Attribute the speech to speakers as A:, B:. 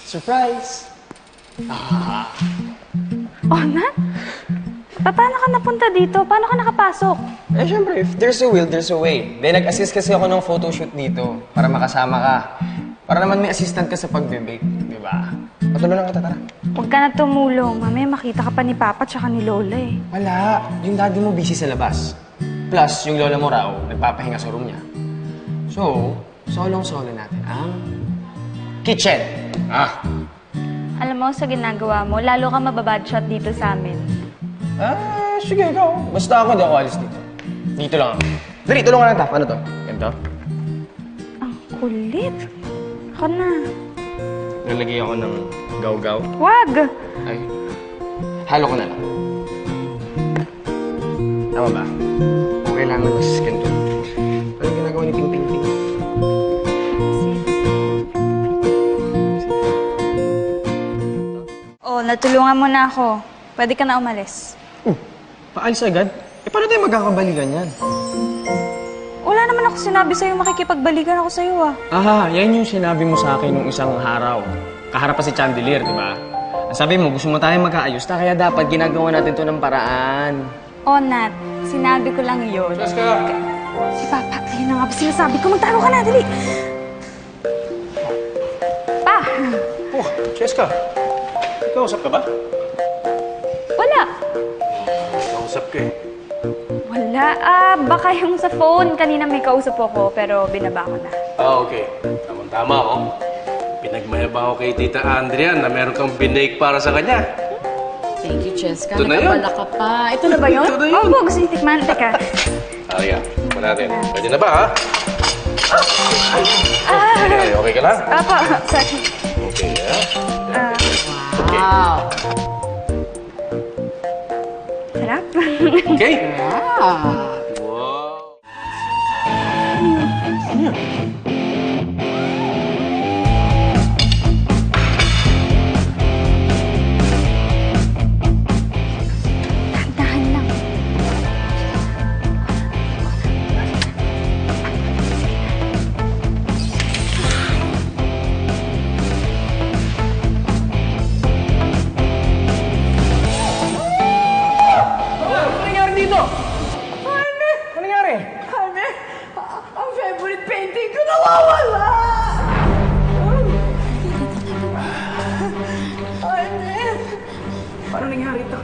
A: Surprise!
B: Oh, Nat? Paano ka napunta dito? Paano ka nakapasok?
A: Eh, syempre, if there's a will, there's a way. Then, nag-assist kasi ako ng photoshoot dito para makasama ka. Para naman may assistant ka sa pagbe-bake, di ba? Patulungan kita, tara.
B: Huwag ka na tumulong. Mamaya makita ka pa ni Papa tsaka ni Lola eh.
A: Wala. Yung daddy mo busy sa labas. Plus, yung lola mo raw, nagpapahinga sa room niya. So, solong-solo natin ang kitchen.
B: Alam mo, sa ginagawa mo, lalo ka mababadshot dito sa amin.
A: Sige, ikaw. Basta ako, di ako alis dito. Dito lang ako. Dali, tulungan lang tap. Ano to? Ganito?
B: Ang kulit. Ako na.
A: Nalagay ako ng gaw-gaw.
B: Wag!
A: Ay, halo ko na lang. Tama ba? Okay lang na mas ganito. Ano ginagawa ni Ting Ting Ting?
B: Oh, natulungan mo na ako. Pwede ka na umalis.
A: Paalis agad? Eh, paano tayo magkakabalikan yan?
B: Wala naman ako sinabi sa'yo, makikipagbalikan ako sa'yo ah.
A: Yan yung sinabi mo sa akin nung isang araw. Kaharap pa si Chandelier, di ba? Sabi mo, gusto mo tayo magkaayos na, kaya dapat ginagawa natin to ng paraan.
B: Oh, Nat, sinabi ko lang yun.
A: Cheska!
B: Si Papa, ayun na nga ba sinasabi ko, magtalo ka na, dali! Pa!
C: Oh, Cheska. Ikausap ka ba?
B: Wala.
C: Kausap ka eh.
B: Wala. Baka yung sa phone. Kanina may kausap ako, pero binaba ko na.
C: Okay. Tama-tama ako. Pinagmayabang ako kay Tita Andrea na meron kang binake para sa kanya.
D: Thank you, Cheska.
C: Ito na yun.
D: Nakabala ka pa. Ito na ba yun?
C: Ito na yun.
B: Oo, gusto niyo tikman. Teka.
C: Ayan. Ito natin. Pwede na ba, ha? Okay ka lang?
B: Apo, sorry.
C: Okay, ha?
D: Wow.
B: Sarap.
C: Okay?
D: Ah.
C: Wow.
B: Dahan lang.
A: Ano nangyari dito? Ano nangyari?
D: Ang favorite painting ko nawawala!
A: Paano nangyari ito?